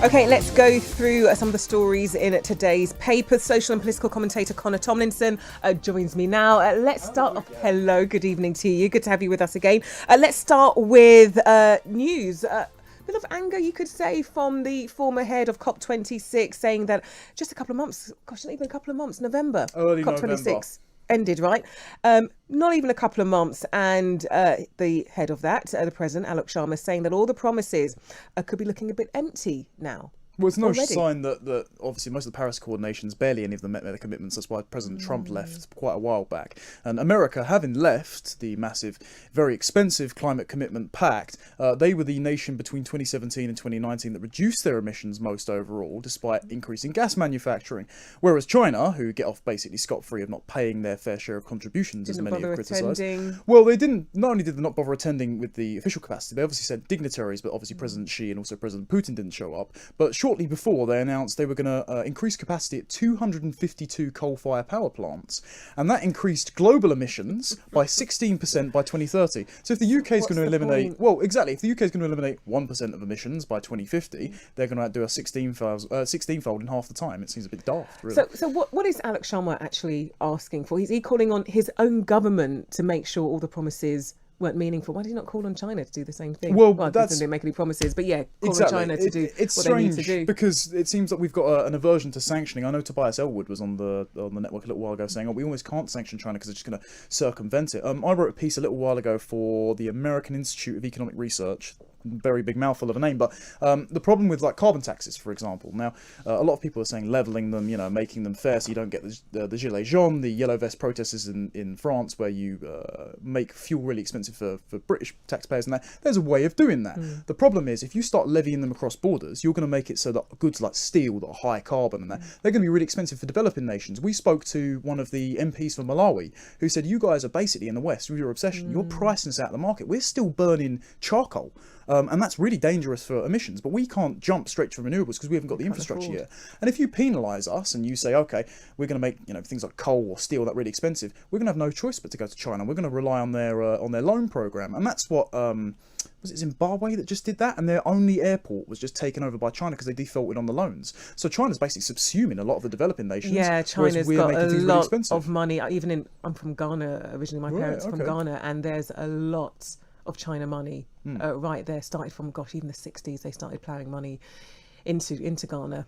Okay, let's go through some of the stories in today's papers. Social and political commentator Connor Tomlinson joins me now. Let's start off. Hello, good evening to you. Good to have you with us again. Let's start with news. Bit of anger, you could say, from the former head of COP26, saying that just a couple of months, not even a couple of months, November, early COP26 November. ended, right? Not even a couple of months, and the head of that, the president, Alok Sharma, is saying that all the promises could be looking a bit empty now. Well, it's no already. sign that obviously most of the Paris Accord nations, barely any of them met their commitments. That's why President Trump left quite a while back. And America, having left the massive, very expensive climate commitment pact, they were the nation between 2017 and 2019 that reduced their emissions most overall, despite increasing gas manufacturing. Whereas China, who get off basically scot-free of not paying their fair share of contributions, as many have criticised. Well, they didn't. Not only did they not bother attending with the official capacity, they obviously sent dignitaries, but obviously President Xi and also President Putin didn't show up. But shortly before, they announced they were going to increase capacity at 252 coal-fired power plants, and that increased global emissions by 16% by 2030. So if the UK is going to eliminate, if the UK is going to eliminate 1% of emissions by 2050, they're going to do a 16-fold in half the time. It seems a bit daft, really. So what is Alok Sharma actually asking for? Is he calling on his own government to make sure all the promises weren't meaningful? Why did he not call on China to do the same thing? Well, they didn't make any promises, but yeah, call on China to do it's what strange they need to do. Because it seems that we've got an aversion to sanctioning. I know Tobias Elwood was on the network a little while ago saying, we almost can't sanction China because they're just going to circumvent it. I wrote a piece a little while ago for the American Institute of Economic Research. Very big mouthful of a name, but the problem with like carbon taxes, for example, now a lot of people are saying levelling them, making them fair so you don't get the gilets jaunes, the yellow vest protesters in France, where you make fuel really expensive for British taxpayers, and that there's a way of doing that. The problem is if you start levying them across borders, you're going to make it so that goods like steel that are high carbon and that they're going to be really expensive for developing nations. We spoke to one of the MPs from Malawi who said, you guys are basically in the West with your obsession, you're pricing us out of the market. We're still burning charcoal. And that's really dangerous for emissions, but we can't jump straight to renewables because we haven't got the infrastructure yet. And if you penalise us and you say, okay, we're going to make things like coal or steel that really expensive, we're going to have no choice but to go to China. We're going to rely on their loan program, and that's what was it Zimbabwe that just did that, and their only airport was just taken over by China because they defaulted on the loans. So China's basically subsuming a lot of the developing nations. Yeah, China's got a lot really of money. I'm from Ghana originally. My parents are from Ghana, and there's a lot of China money right there. Started from even the 60s. They started ploughing money into Ghana.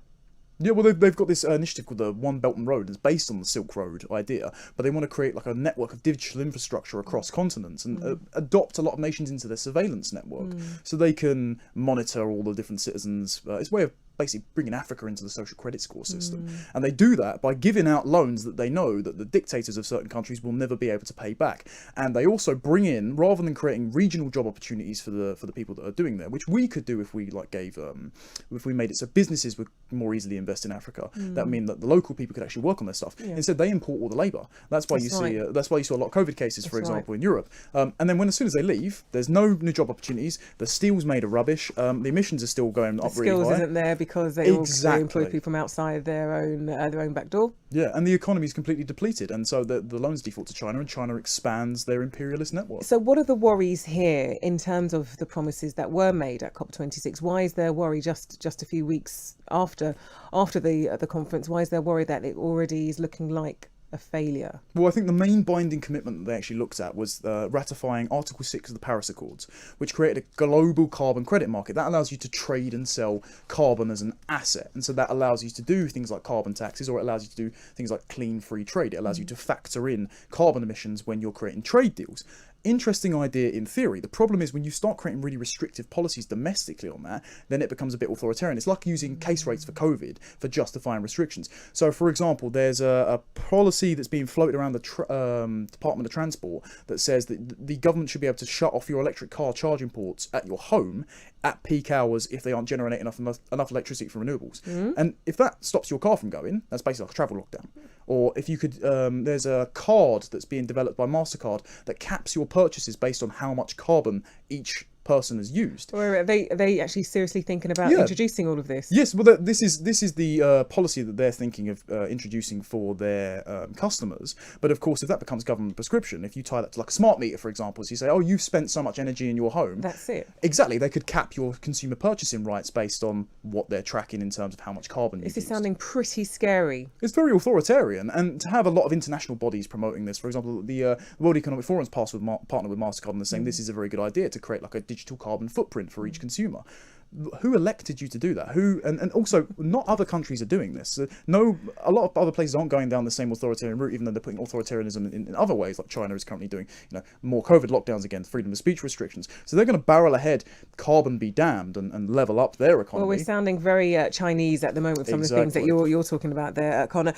Yeah, well, they've got this initiative called the One Belt and Road. It's based on the Silk Road idea, but they want to create like a network of digital infrastructure across continents and adopt a lot of nations into their surveillance network so they can monitor all the different citizens. It's a way of basically bringing Africa into the social credit score system. And they do that by giving out loans that they know that the dictators of certain countries will never be able to pay back. And they also bring in, rather than creating regional job opportunities for the people that are doing there, which we could do if we if we made it so businesses would more easily invest in Africa. That would mean that the local people could actually work on their stuff. Instead, they import all the labour. That's why you saw a lot of COVID cases, for example, in Europe. And then as soon as they leave, there's no new job opportunities. The steel's made of rubbish. The emissions are still going up really high. The skills isn't there because they employ people from outside their own back door. Yeah, and the economy is completely depleted, and so the loans default to China, and China expands their imperialist network. So what are the worries here in terms of the promises that were made at COP26? Why is there worry just a few weeks after the conference? Why is there worry that it already is looking like a failure? Well, I think the main binding commitment that they actually looked at was ratifying Article 6 of the Paris Accords, which created a global carbon credit market. That allows you to trade and sell carbon as an asset. And so that allows you to do things like carbon taxes, or it allows you to do things like clean free trade. It allows you to factor in carbon emissions when you're creating trade deals. Interesting idea in theory. The problem is when you start creating really restrictive policies domestically on that, then it becomes a bit authoritarian. It's like using case rates for COVID for justifying restrictions. So, for example, there's a policy that's being floated around the Department of Transport that says that the government should be able to shut off your electric car charging ports at your home at peak hours if they aren't generating enough electricity from renewables. And if that stops your car from going, that's basically like a travel lockdown. Or if you could, there's a card that's being developed by MasterCard that caps your purchases based on how much carbon each person has used. Or are they actually seriously thinking about introducing all of this? Yes, well, this is the policy that they're thinking of introducing for their customers. But of course, if that becomes government prescription, if you tie that to like a smart meter, for example, so you say, oh, you've spent so much energy in your home. That's it. Exactly. They could cap your consumer purchasing rights based on what they're tracking in terms of how much carbon you've used. This is sounding pretty scary. It's very authoritarian, and to have a lot of international bodies promoting this, for example, the World Economic Forum's partnered with MasterCard, and they're saying this is a very good idea to create like a digital carbon footprint for each consumer. Who elected you to do that? Who and also not other countries are doing this. A lot of other places aren't going down the same authoritarian route, even though they're putting authoritarianism in other ways. Like China is currently doing, more COVID lockdowns again, freedom of speech restrictions. So they're going to barrel ahead, carbon be damned, and level up their economy. Well, we're sounding very Chinese at the moment with some of the things that you're talking about there, Connor.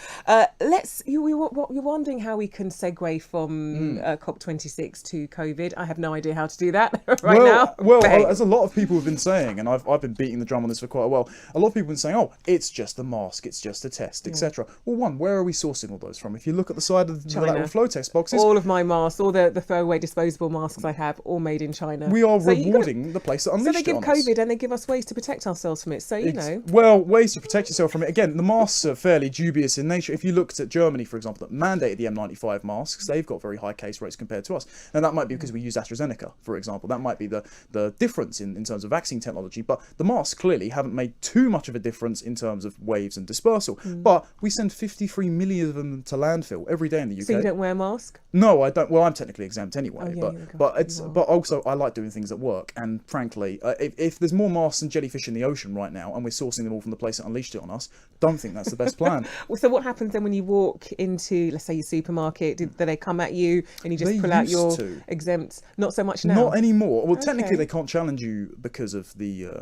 You're wondering how we can segue from COP26 to COVID. I have no idea how to do that now. Well, as a lot of people have been saying, and I've been beating the drum on this for quite a while. A lot of people have been saying, "Oh, it's just a mask, it's just a test, etc." Well, where are we sourcing all those from? If you look at the side of the little flow test boxes, all of my masks, all the throwaway disposable masks I have, all made in China. We are rewarding the place that unleashed it. So they give COVID and they give us ways to protect ourselves from it. So well, ways to protect yourself from it. Again, the masks are fairly dubious in nature. If you looked at Germany, for example, that mandated the N95 masks, they've got very high case rates compared to us. Now that might be because we use AstraZeneca, for example. That might be the difference in terms of vaccine technology. But the masks clearly haven't made too much of a difference in terms of waves and dispersal. But we send 53 million of them to landfill every day in the UK. So you don't wear a mask? No, I don't. Well, I'm technically exempt anyway. But also I like doing things that work. And frankly, if there's more masks than jellyfish in the ocean right now, and we're sourcing them all from the place that unleashed it on us, don't think that's the best plan. Well, so what happens then when you walk into, let's say, your supermarket? Do they come at you and you just pull out your exempts? Not so much now. Not anymore. Well, technically they can't challenge you because of the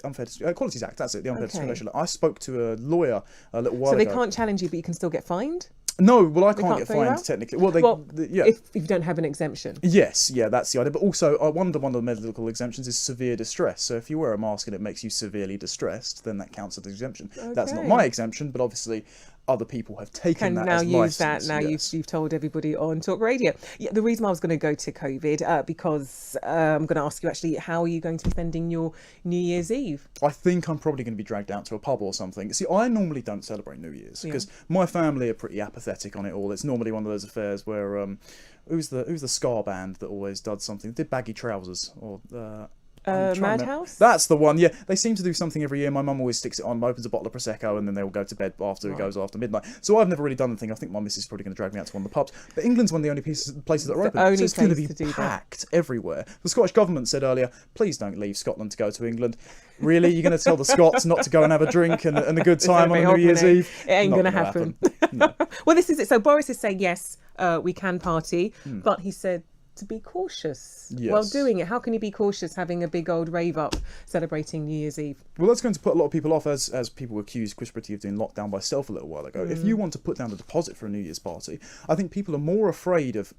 Unfair Qualities Act. That's it. The Unfair Discrimination. I spoke to a lawyer a little while ago. So they can't challenge you, but you can still get fined? No, well, I can't get fined technically. If you don't have an exemption. Yes, that's the idea. But also, I wonder one of the medical exemptions is severe distress. So if you wear a mask and it makes you severely distressed, then that counts as an exemption. Okay. That's not my exemption, but obviously other people have taken that as license. Can now use that. Now you've told everybody on Talk Radio. Yeah, the reason I was going to go to COVID because I'm going to ask you actually, how are you going to be spending your New Year's Eve? I think I'm probably going to be dragged out to a pub or something. See, I normally don't celebrate New Year's because my family are pretty apathetic on it all. It's normally one of those affairs where who's the ska band that always does something? Did Baggy Trousers or Madhouse? That's the one, yeah. They seem to do something every year. My mum always sticks it on, opens a bottle of Prosecco, and then they'll go to bed after it goes after midnight. So I've never really done the thing. I think my missus is probably going to drag me out to one of the pubs. But England's one of the only places that are open. So it's going to be packed everywhere. The Scottish government said earlier, please don't leave Scotland to go to England. Really? You're going to tell the Scots not to go and have a drink and a good time on New Year's Eve? It ain't going to happen. No. Well, this is it. So Boris is saying, yes, we can party, but he said, to be cautious while doing it. How can you be cautious having a big old rave up celebrating New Year's Eve? Well, that's going to put a lot of people off, as people accused Chris Pretty of doing lockdown by stealth a little while ago. If you want to put down a deposit for a New Year's party, I think people are more afraid of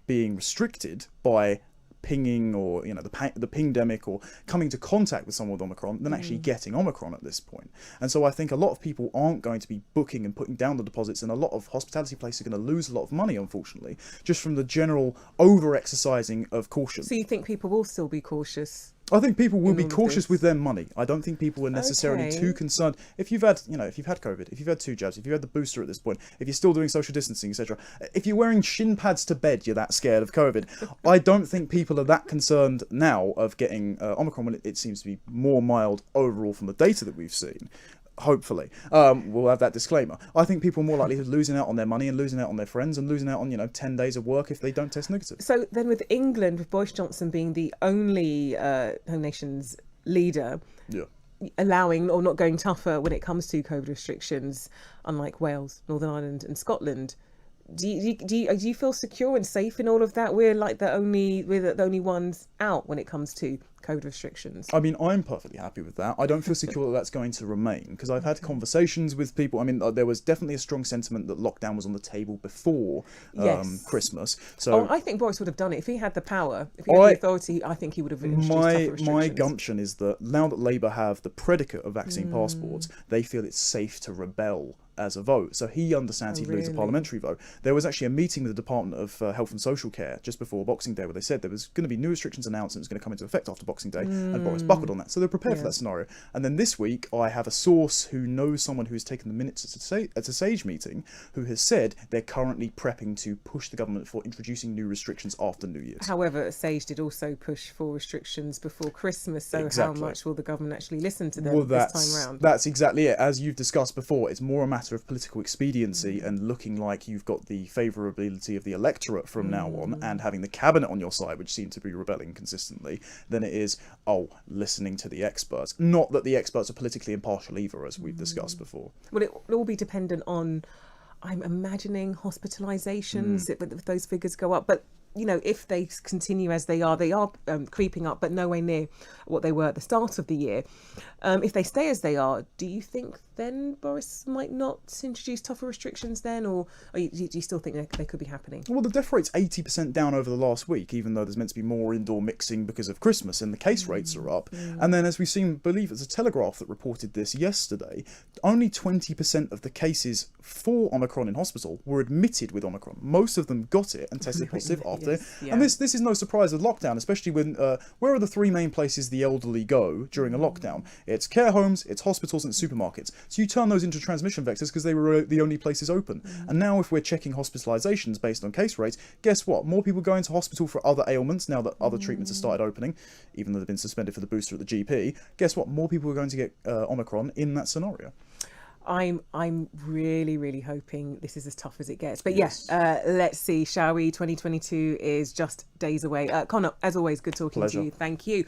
being restricted by pinging or the pingdemic or coming to contact with someone with Omicron than actually getting Omicron at this point. And so I think a lot of people aren't going to be booking and putting down the deposits, and a lot of hospitality places are going to lose a lot of money, unfortunately, just from the general over-exercising of caution. So you think people will still be cautious? I think people will be cautious with their money. I don't think people are necessarily too concerned. If you've had, if you've had COVID, if you've had 2 jabs, if you've had the booster at this point, if you're still doing social distancing, etc., if you're wearing shin pads to bed, you're that scared of COVID. I don't think people are that concerned now of getting Omicron when it seems to be more mild overall from the data that we've seen. Hopefully. We'll have that disclaimer. I think people are more likely to losing out on their money and losing out on their friends and losing out on, 10 days of work if they don't test negative. So then with England, with Boris Johnson being the only Home Nations leader, allowing or not going tougher when it comes to COVID restrictions, unlike Wales, Northern Ireland and Scotland, do you feel secure and safe in all of that? We're the only ones out when it comes to COVID restrictions. I mean, I'm perfectly happy with that. I don't feel secure that that's going to remain, because I've had conversations with people. I mean, there was definitely a strong sentiment that lockdown was on the table before Christmas. So I think Boris would have done it if he had the power, if he had the authority. I think he would have introduced tougher restrictions. My gumption is that now that Labour have the predicate of vaccine passports, they feel it's safe to rebel as a vote. So he understands he'd lose a parliamentary vote. There was actually a meeting with the Department of Health and Social Care just before Boxing Day where they said there was going to be new restrictions announced and it was going to come into effect after Boxing Day, and Boris buckled on that. So they're prepared for that scenario. And then this week, I have a source who knows someone who's taken the minutes at a SAGE meeting who has said they're currently prepping to push the government for introducing new restrictions after New Year's. However, SAGE did also push for restrictions before Christmas, so how much will the government actually listen to them this time round? That's exactly it. As you've discussed before, it's more a matter of political expediency and looking like you've got the favourability of the electorate from now on and having the cabinet on your side, which seem to be rebelling consistently, than it is, listening to the experts. Not that the experts are politically impartial either, as we've discussed before. Well, it will all be dependent on, I'm imagining, hospitalisations, if those figures go up. But, you know, if they continue as they are creeping up, but nowhere near what they were at the start of the year. If they stay as they are, do you think then Boris might not introduce tougher restrictions then, or do you still think they could be happening? Well, the death rate's 80% down over the last week, even though there's meant to be more indoor mixing because of Christmas, and the case rates are up. And then, as we've seen, believe it's a Telegraph that reported this yesterday, only 20% of the cases for Omicron in hospital were admitted with Omicron. Most of them got it and tested positive after. And this is no surprise with lockdown, especially when where are the three main places the elderly go during a lockdown? It's care homes, it's hospitals, and supermarkets. So you turn those into transmission vectors because they were the only places open. And now if we're checking hospitalisations based on case rates, guess what? More people go into hospital for other ailments now that other treatments have started opening, even though they've been suspended for the booster at the GP. Guess what? More people are going to get Omicron in that scenario. I'm really, really hoping this is as tough as it gets. But yes, let's see, shall we? 2022 is just days away. Connor, as always, good talking to you. Thank you.